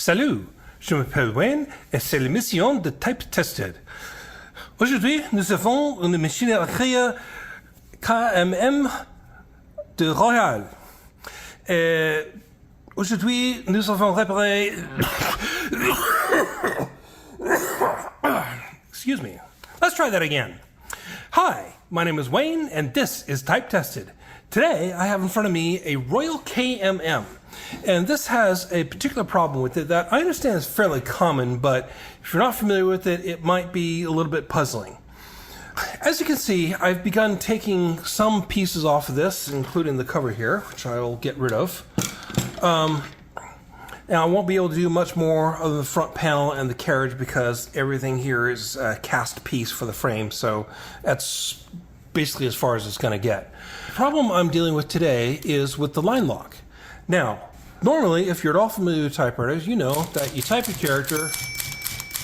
Salut, je m'appelle Wayne et c'est l'émission de Type Tested. Aujourd'hui, nous avons une machine à écrire KMM de Roal. Et aujourd'hui, nous avons réparé... Excuse me. Let's try that again. Hi, my name is Wayne and this is Type Tested. Today, I have in front of me a Roal KMM. And this has a particular problem with it that I understand is fairly common, but if you're not familiar with it, it might be a little bit puzzling. As you can see, I've begun taking some pieces off of this, including the cover here, which I'll get rid of. Now, I won't be able to do much more of the front panel and the carriage because everything here is a cast piece for the frame, so that's basically as far as it's going to get. The problem I'm dealing with today is with the line lock. Now, normally, if you're at all familiar with typewriters, you know that you type your character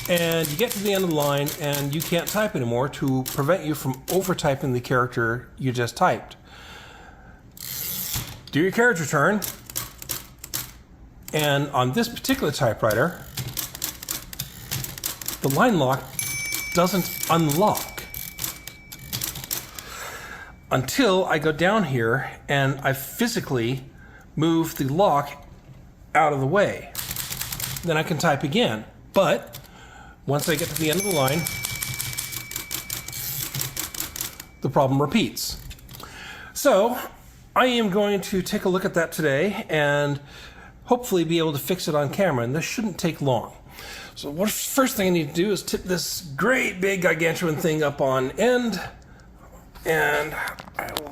and you get to the end of the line and you can't type anymore to prevent you from over-typing the character you just typed. Do your carriage return, and on this particular typewriter, the line lock doesn't unlock until I go down here and I physically move the lock out of the way. Then I can type again. But once I get to the end of the line, the problem repeats. So I am going to take a look at that today and hopefully be able to fix it on camera, and this shouldn't take long. So first thing I need to do is tip this great big gargantuan thing up on end, and I will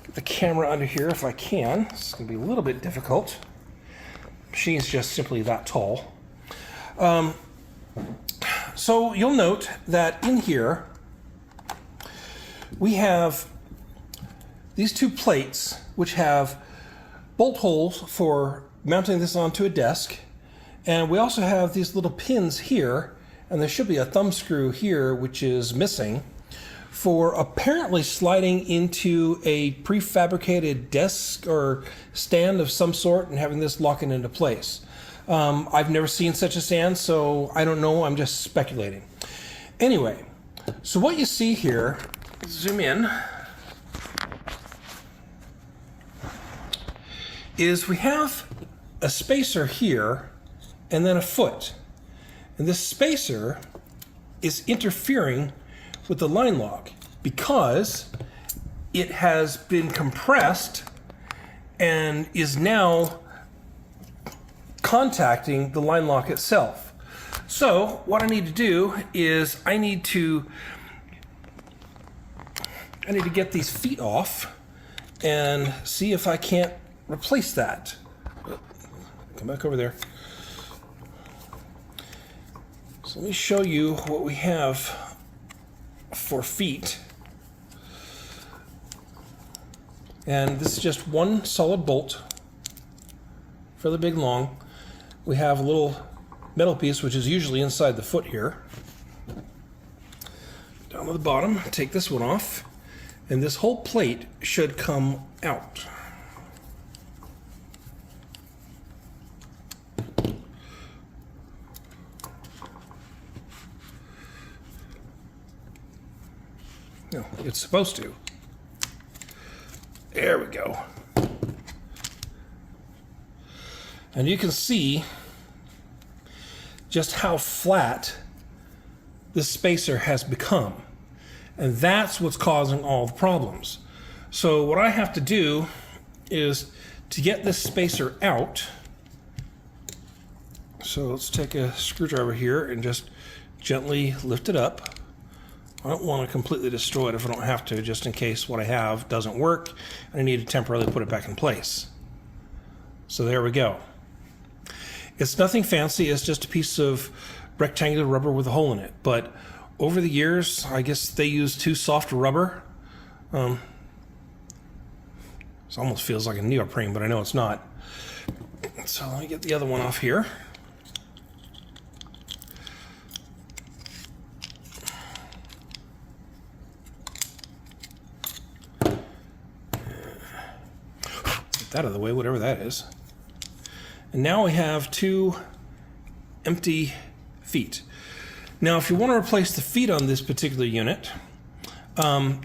get the camera under here if I can. It's going to be a little bit difficult. The machine's just simply that tall. So you'll note that in here we have these two plates which have bolt holes for mounting this onto a desk, and we also have these little pins here, and there should be a thumb screw here which is missing, for apparently sliding into a prefabricated desk or stand of some sort and having this lock it into place. I've never seen such a stand, so I don't know, I'm just speculating. Anyway, so what you see here, zoom in, is we have a spacer here and then a foot. And this spacer is interfering with the line lock because it has been compressed and is now contacting the line lock itself. So what I need to do is I need to get these feet off and see if I can't replace that. Come back over there. So let me show you what we have for feet. And this is just one solid bolt, fairly big and long. We have a little metal piece which is usually inside the foot here. Down to the bottom, take this one off, and this whole plate should come out. No, it's supposed to. There we go. And you can see just how flat this spacer has become. And that's what's causing all the problems. So what I have to do is to get this spacer out. So let's take a screwdriver here and just gently lift it up. I don't want to completely destroy it if I don't have to, just in case what I have doesn't work and I need to temporarily put it back in place. So there we go. It's nothing fancy, it's just a piece of rectangular rubber with a hole in it. But over the years, I guess they use too soft rubber. It almost feels like a neoprene, but I know it's not. So let me get the other one off here. Get that out of the way, whatever that is. And now we have two empty feet. Now, if you want to replace the feet on this particular unit,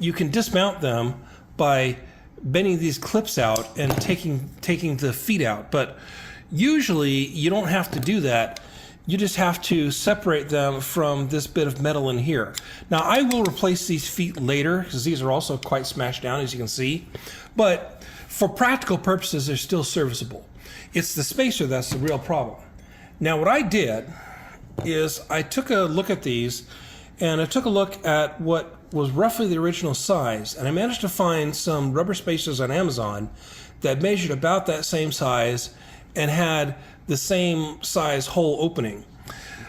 you can dismount them by bending these clips out and taking the feet out. But usually you don't have to do that. You just have to separate them from this bit of metal in here. Now, I will replace these feet later because these are also quite smashed down, as you can see. But for practical purposes, they're still serviceable. It's the spacer that's the real problem. Now, what I did is I took a look at these, and I took a look at what was roughly the original size, and I managed to find some rubber spacers on Amazon that measured about that same size and had the same size hole opening.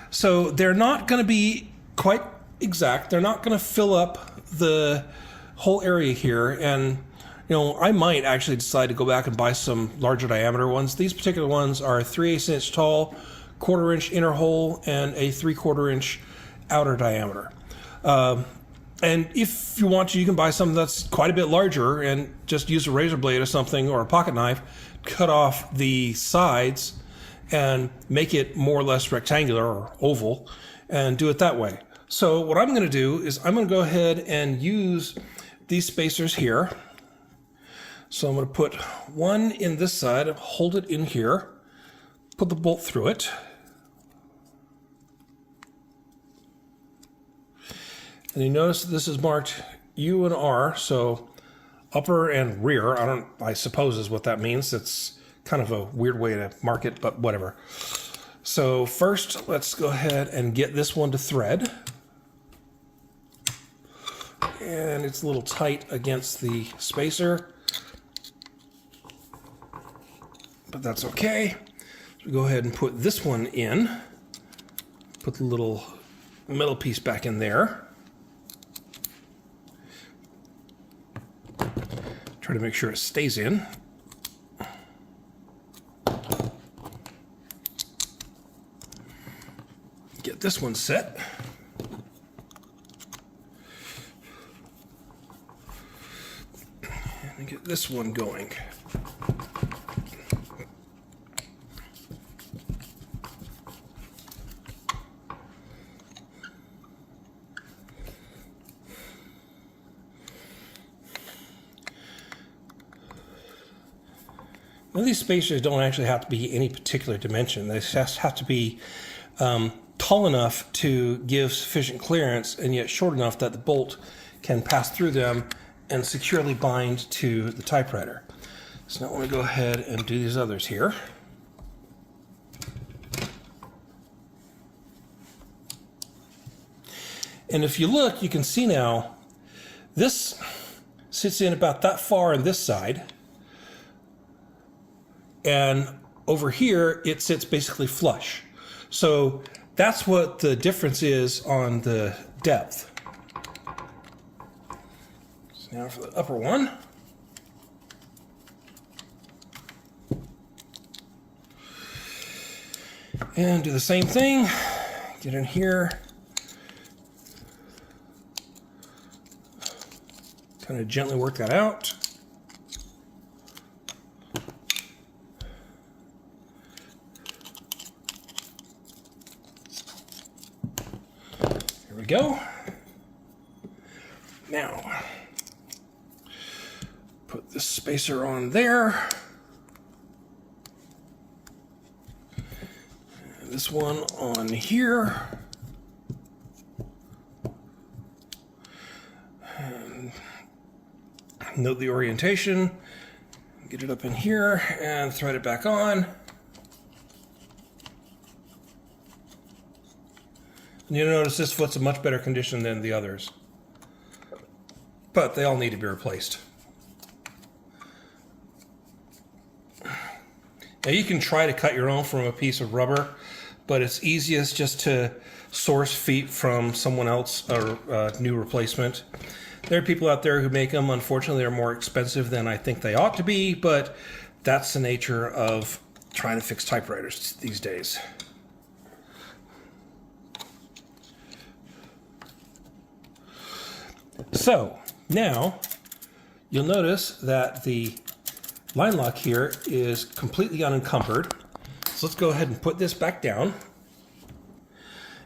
So they're not going to be quite exact. They're not going to fill up the whole area here, and I might actually decide to go back and buy some larger diameter ones. These particular ones are 3/8 inch tall, 1/4 inch inner hole, and a 3/4 inch outer diameter. And if you want to, you can buy something that's quite a bit larger and just use a razor blade or something, or a pocket knife, cut off the sides and make it more or less rectangular or oval and do it that way. So what I'm going to do is I'm going to go ahead and use these spacers here. So I'm going to put one in this side, hold it in here, put the bolt through it. And you notice that this is marked U and R, so upper and rear. I suppose is what that means. It's kind of a weird way to mark it, but whatever. So first, let's go ahead and get this one to thread. And it's a little tight against the spacer, but that's okay. So go ahead and put this one in. Put the little metal piece back in there. Try to make sure it stays in. Get this one set. And get this one going. Now, these spacers don't actually have to be any particular dimension. They just have to be tall enough to give sufficient clearance and yet short enough that the bolt can pass through them and securely bind to the typewriter. So now I'm going to go ahead and do these others here. And if you look, you can see now this sits in about that far on this side. And over here, it sits basically flush. So that's what the difference is on the depth. So now for the upper one. And do the same thing. Get in here. Kind of gently work that out. There we go. Now, put this spacer on there. And this one on here. And note the orientation. Get it up in here and thread it back on. And you'll notice this foot's in much better condition than the others. But they all need to be replaced. Now you can try to cut your own from a piece of rubber, but it's easiest just to source feet from someone else or a new replacement. There are people out there who make them. Unfortunately, they're more expensive than I think they ought to be, but that's the nature of trying to fix typewriters these days. So now you'll notice that the line lock here is completely unencumbered. So let's go ahead and put this back down.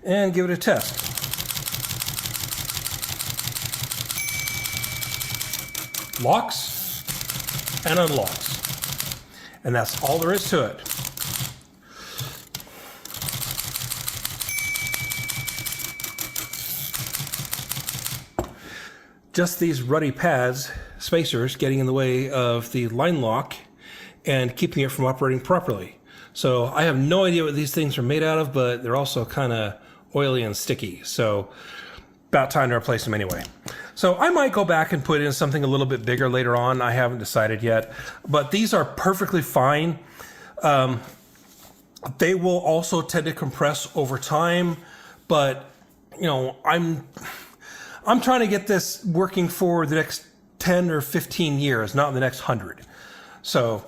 and give it a test. Locks and unlocks. And that's all there is to it. Just these ruddy pads, spacers, getting in the way of the line lock and keeping it from operating properly. So I have no idea what these things are made out of, but they're also kind of oily and sticky. So about time to replace them anyway. So I might go back and put in something a little bit bigger later on. I haven't decided yet, but these are perfectly fine. They will also tend to compress over time, but you know, I'm trying to get this working for the next 10 or 15 years, not the next 100. So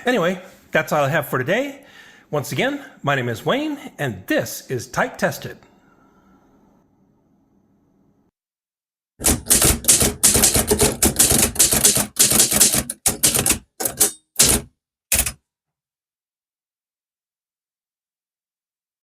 anyway, that's all I have for today. Once again, my name is Wayne, and this is Type Tested.